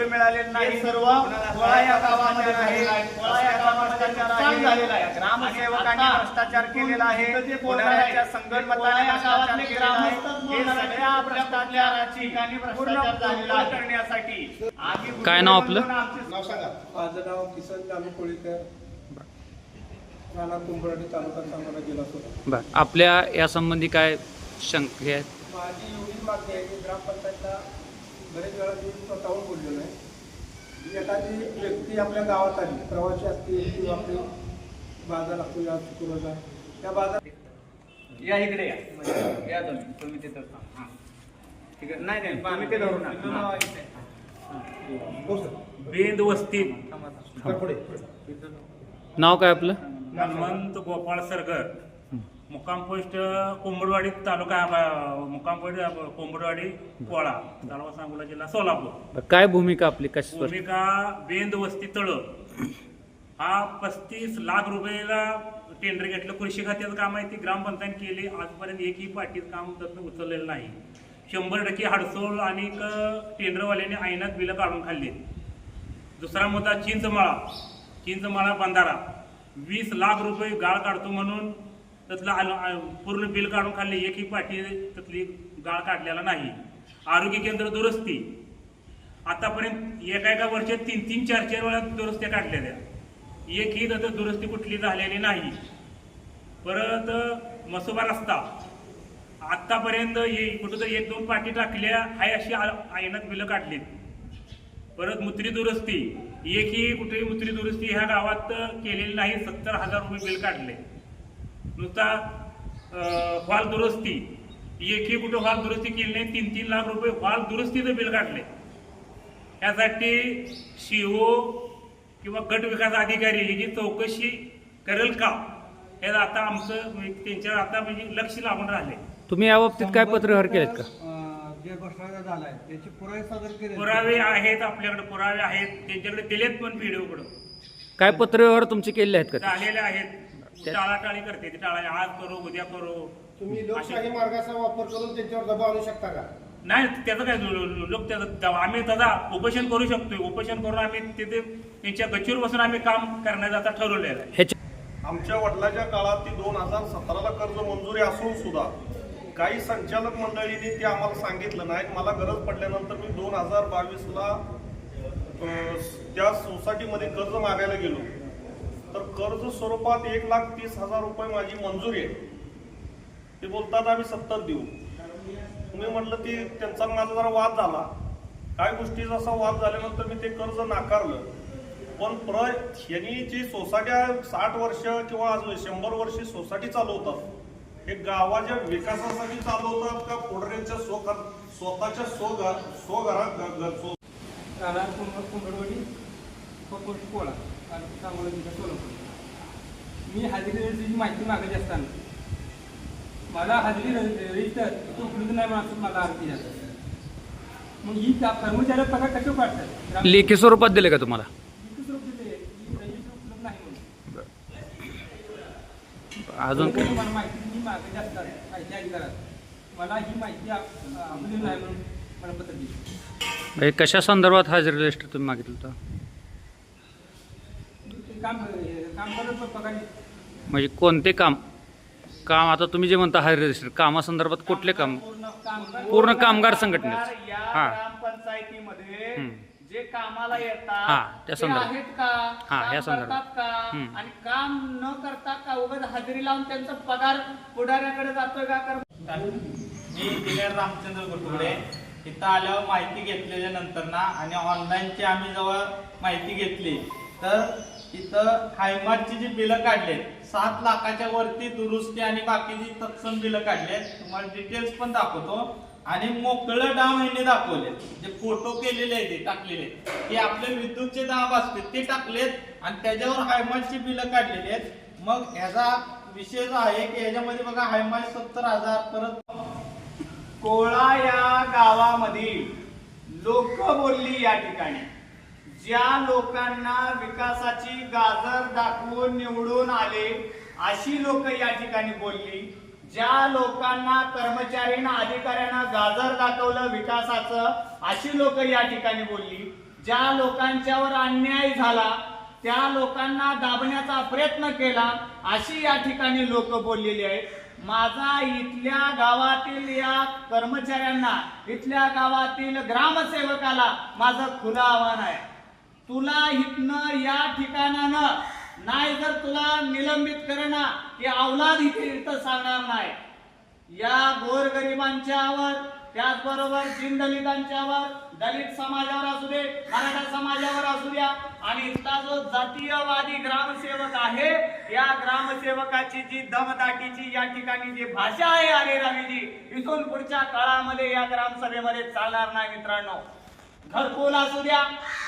मिळालेलं नाही, सर्व कोळा या गावामध्ये झालेला आहे. कोळा या गावामध्ये नुकसान झालेलं आहे. ग्रामसेवकांनी भ्रष्टाचार केलेला आहे, पुढाऱ्याच्या संगणमताने भ्रष्टाचार केलेला आहे. हे सगळ्या भ्रष्टाचाराची पूर्ण पोलपाट करण्यासाठी काय नाव आपलं? नाव सांगा. माझं नाव किसन कानू कोळीकर, राणा कुंभरडी, तालुका सांगोला, जिल्हा सोलापूर. बर, आपल्या यासंबंधी काय शंका आहेत? माझी एवढीच मागणी आहे की ग्रामपंचायतला बरेच वेळा मी स्वतःहून बोललेलो आहे. एखादी व्यक्ती आपल्या गावात आली, प्रवासी असतील किंवा आपली बाजार असतो या शुक्रवार, त्या बाजार या इकडे या तुम्ही तिथं हां ठीक आहे. नाही नाही तुम्ही ते धरून बेंद वस्ती नाव काय आपलं? हनुमंत गोपाळ सरगर, मुक्काम पोस्ट कोंबडवाडी तालुका, मुक्काम पोस्ट कोंबडवाडी पोळा, तालुका सांगोला, जिल्हा सोलापूर. बर, काय भूमिका आपली? कशी? भूमिका बेंद वस्ती तळ हा 35 लाख रुपयाला टेंडर घेतलं. कृषी खात्याचं काम आहे, ती ग्रामपंचायत केली. आजपर्यंत एकही पाटीचं काम त्यातनं उचललेलं नाही. 100% हडसोळ आणि टेंडरवाल्याने ऐनात बिलं काढून खाल्ली. दुसरा मुद्दा चिंचमाळा बंधारा, 20 लाख रुपये गाळ काढतो म्हणून त्यातलं पूर्ण बिल काढून खाल्ले. एकही पाटी त्यातली गाळ काढलेला नाही. आरोग्य केंद्र दुरुस्ती आतापर्यंत एका वर्षात 3-3, 4-4 वेळा दुरुस्त्या काढलेल्या, एकही त्यात दुरुस्ती कुठली झालेली नाही. परत मसोबा रस्ता आतापर्यंत कुठंतरी 1-2 पाटी टाकल्या आहे, अशी ऐनात बिलं काढलीत. परत मूत्री दुरुस्ती, एकही कुठेही मूत्री दुरुस्ती ह्या गावात केलेली नाही. 70,000 रुपये बिल काढले. नुसता हॉल दुरुस्ती, एकही कुठे हॉल दुरुस्ती केली नाही. 3-3 लाख रुपये हॉल दुरुस्तीचं बिल काढले. यासाठी सीओ किंवा गट विकास अधिकारी ह्याची चौकशी करेल का, हे आता आमचं त्यांच्यावर आता म्हणजे लक्ष लागून राहिले. तुम्ही याबाबतीत काय पत्रव्यवहार केलेत का? जे भ्रष्टाचार झालाय त्याचे पुरावे सादर केले. पुरावे आहेत, आपल्याकडे पुरावे आहेत, त्यांच्याकडे दिलेत पण व्हिडिओकडं काय पत्रव्यवहार तुमचे केले आहेत का? झालेले आहेत. टाळाटाळी करते, ती टाळा आज करू उद्या करू. तुम्ही लोकशाही मार्गाचा वापर करून त्यांच्यावर दबाव आणू शकता का? नाही, त्याचं काय लोक त्याचं आम्ही त्याचा उपोषण करू शकतोय. उपोषण करून आम्ही तिथे त्यांच्या गच्चीवर बसून आम्ही काम करण्याचं आता ठरवलेलं आहे. आमच्या वडिलांच्या काळात ती 2017ला कर्ज मंजुरी असून सुद्धा काही संचालक मंडळींनी ते आम्हाला सांगितलं नाही. मला गरज पडल्यानंतर मी 2022ला त्या सोसायटीमध्ये कर्ज मागायला गेलो, तर कर्ज स्वरूपात 1,30,000 रुपये माझी मंजुरी आहे. ते बोलतात आम्ही 70 देऊ. मी म्हटलं ती त्यांचा माझा जरा वाद झाला. काही गोष्टीचा असा वाद झाल्यानंतर मी ते कर्ज नाकारलं. पण यांनी जी सोसायट्या 60 वर्ष किंवा 100 वर्षी सोसायटी चालवतात, हे गावाच्या विकासासाठी चालवतात का पुढऱ्यांच्या स्वतःच्या स्वघरात राणा कुंभरवाडी, पोळा, तालुका सांगोला, जिल्हा सोलापूर. मी हाजरी रजिस्टरची माहिती मागायची असताना मला हाजरी रजिस्टर उपलब्ध नाही म्हणून मला आरती जातात. मग ही कर्मचारी पगार कसे पाडतात? लेखी स्वरूपात दिले का तुम्हाला? उपलब्ध नाही म्हणून अजून मला माहिती मी मागायची असतात माहिती अधिकारात मला ही माहिती उपलब्ध नाही म्हणून मला पत्र दिली. कशा संदर्भात हाजरी रजिस्टर तुम्ही मागितलं होतं? काम करत पगार. म्हणजे कोणते काम? आता तुम्ही जे म्हणता हाजरी रजिस्टर, कामासंदर्भात कुठले काम? पूर्ण कामगार संघटनेत. या हा, ग्रामपंचायतीमध्ये जे कामाला येतात हा, त्या ते संदर्भात. आहेत का, हा, या काम संदर्भात. करतात का, आणि काम न करता का उगाच हजेरी लावून त्यांचा पगार पुढाऱ्याकडे जातोय का? मी इंजिनियर रामचंद्र गुटुगडे. इथं आल्यावर माहिती घेतलेल्या नंतर ना आणि ऑनलाईनची आम्ही जेव्हा माहिती घेतली तर इथं हायमार्टची जी बिलं काढलेत 7 लाखाच्या वरती दुरुस्ती आणि बाकीची तत्सम बिलं काढलेत. तुम्हाला डिटेल्स पण दाखवतो. आणि मोकळं डाव यांनी दाखवले, जे फोटो केलेले आहे ते टाकलेले, ते आपले विद्युतचे दाब असते ते टाकलेत आणि त्याच्यावर हायमार्टची बिलं काढलेली आहेत. मग ह्याचा विषय जो आहे की ह्याच्यामध्ये बघा हायमार्ट 70,000. परत कोळा या गावामधील लोक बोलली या ठिकाणी, ज्या लोकांना विकासाची गाजर दाखवून निवडून आले अशी लोक या ठिकाणी बोलली. ज्या लोकांना कर्मचाऱ्यांना अधिकाऱ्यांना गाजर दाखवलं विकासाचं अशी लोक या ठिकाणी बोलली. ज्या लोकांच्यावर अन्याय झाला त्या लोकांना दाबण्याचा प्रयत्न केला अशी या ठिकाणी लोक बोललेली आहेत. माझा इथल्या गावातील या कर्मचाऱ्यांना, इथल्या गावातील ग्रामसेवकाला माझं खुलं आव्हान आहे, तुला इथनं या ठिकाणानं नाही जर तुला निलंबित करणं की अवलाद इथं सांगणार नाही. या गोरगरिबांच्यावर, त्याचबरोबर दलितांच्यावर, दलित समाजावर असू दे, मराठा समाजावर असू द्या, आणि इथला जो जातीयवादी ग्रामसेवक आहे या ग्रामसेवकाची जी दमदाटीची या ठिकाणी जी भाषा आहे अरे रवीजी, इथून पुढच्या काळामध्ये या ग्रामसभेमध्ये चालणार नाही मित्रांनो. घरकुल असू द्या,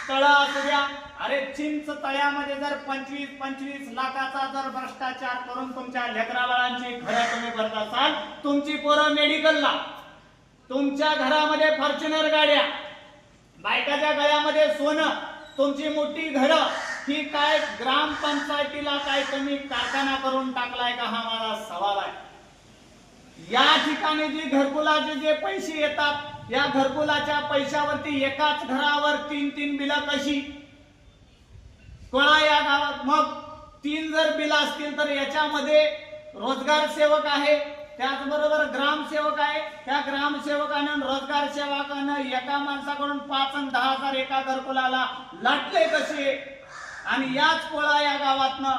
तळं असू द्या, अरे चिंच तळ्यामध्ये जर 25-25 लाखाचा जर भ्रष्टाचार करून तुमच्या लेकराबाळांची घरं तुम्ही भरत असाल, तुमची पोरं मेडिकलला, तुमच्या घरामध्ये फॉर्च्युनर गाड्या, बायकाच्या गळ्यामध्ये सोनं, तुमची मोठी घरं, ही काय ग्रामपंचायतीला काय तुम्ही कारखाना करून टाकलाय का, हा माझा सवाल आहे. या ठिकाणी जी घरकुलाचे जे पैसे येतात, या घरकुलाच्या पैशावरती एकाच घरावर 3-3 बिलं कशी कोणा या गावात? मग 3 जर बिलं असतील तर याच्यामध्ये रोजगार सेवक आहे, त्याचबरोबर ग्रामसेवक आहे, त्या ग्रामसेवकानं रोजगार सेवकानं एका माणसाकडून 5 आणि 10 हजार एका घरकुलाला लाटले कसे? आणि याच कोळा या गावातनं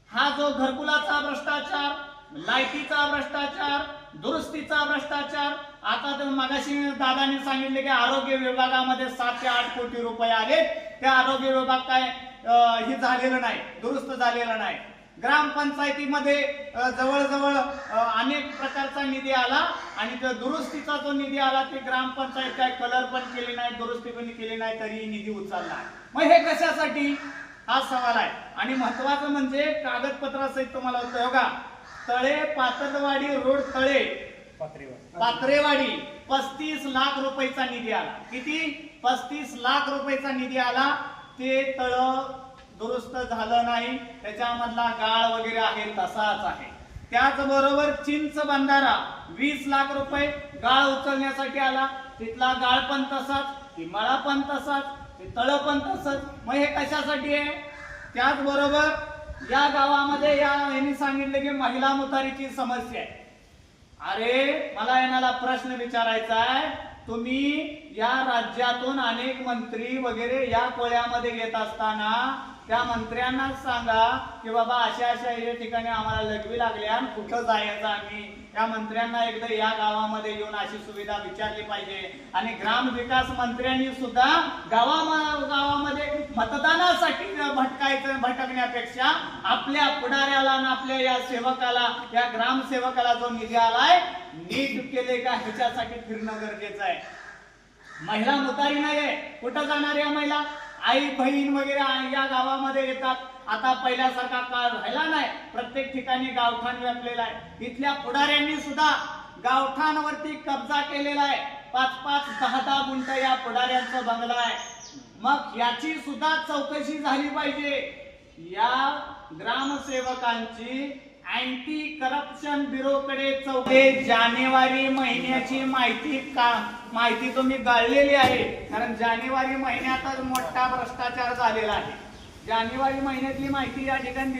हा जो घरकुलाचा भ्रष्टाचार, लाईटीचा भ्रष्टाचार, दुरुस्तीचा भ्रष्टाचार, आता तर मगाशी दादांनी सांगितले की आरोग्य विभागामध्ये 7 ते 8 कोटी रुपये आले, त्या आरोग्य विभाग काय हे झालेलं नाही, दुरुस्त झालेलं नाही. ग्रामपंचायतीमध्ये जवळजवळ अनेक प्रकारचा निधी आला आणि त्या दुरुस्तीचा जो निधी आला ते ग्रामपंचायत काय कलर पण केली नाही, दुरुस्ती पण केली नाही, तरी निधी उचलला. मग हे कशासाठी हा सवाल आहे. आणि महत्वाचं म्हणजे कागदपत्रासहित तुम्हाला होतं बघा, तळे पातळवाडी रोड तळे पात्रेवाडी 35 लाख रुपयाचा निधी आला. किती? 35 लाख रुपयाचा निधी आला. ते तळ दुरुस्त झालं नाही, त्याच्यामधला गाळ वगैरे आहे तसाच आहे. त्याचबरोबर चिंच बंधारा 20 लाख रुपये गाळ उचलण्यासाठी आला, तिथला गाळ पण तसाच, ती मळा पण तसाच, ते तळ पण तसंच. मग हे कशासाठी आहे? त्याचबरोबर या गावामध्ये यांनी सांगितले की महिला मुतारीची समस्या आहे. अरे मला यांना प्रश्न विचारायचा आहे, तुम्ही या राज्यातून अनेक मंत्री वगैरे या कोळ्यामध्ये येत असताना त्या मंत्र्यांना सांगा की बाबा अशा अशा या ठिकाणी आम्हाला लगवी लागल्या, कुठं जायचं आम्ही. त्या मंत्र्यांना एकदा या गावामध्ये येऊन अशी सुविधा विचारली पाहिजे. आणि ग्रामविकास मंत्र्यांनी सुद्धा गावामध्ये मतदानासाठी भटकण्यापेक्षा आपल्या पुढाऱ्याला आणि आपल्या या सेवकाला, या ग्रामसेवकाला जो निधी आलाय नीट केले का ह्याच्यासाठी फिरणं गरजेचं आहे. महिला मुतारी नाहीये, कुठं जाणार या महिला? आई बहीण वगैरे या गावामध्ये येतात. आता पहिल्यासारखा काळ राहिला नाही, प्रत्येक ठिकाणी गावठाण व्यापलेला आहे. इथल्या पुढाऱ्यांनी सुद्धा गावठाणवरती कब्जा केलेला आहे. 5-5, 10-10 गुंठ या पुढाऱ्यांचा बंगला आहे. मग याची सुद्धा चौकशी झाली पाहिजे. या ग्रामसेवकांची अँटी करप्शन ब्युरोकडे जानेवारी महिन्याची माहिती तुम्ही गाळलेली आहे. कारण जानेवारी महिन्यातच मोठा भ्रष्टाचार झालेला आहे. जानेवारी महिन्यातली माहिती या ठिकाणी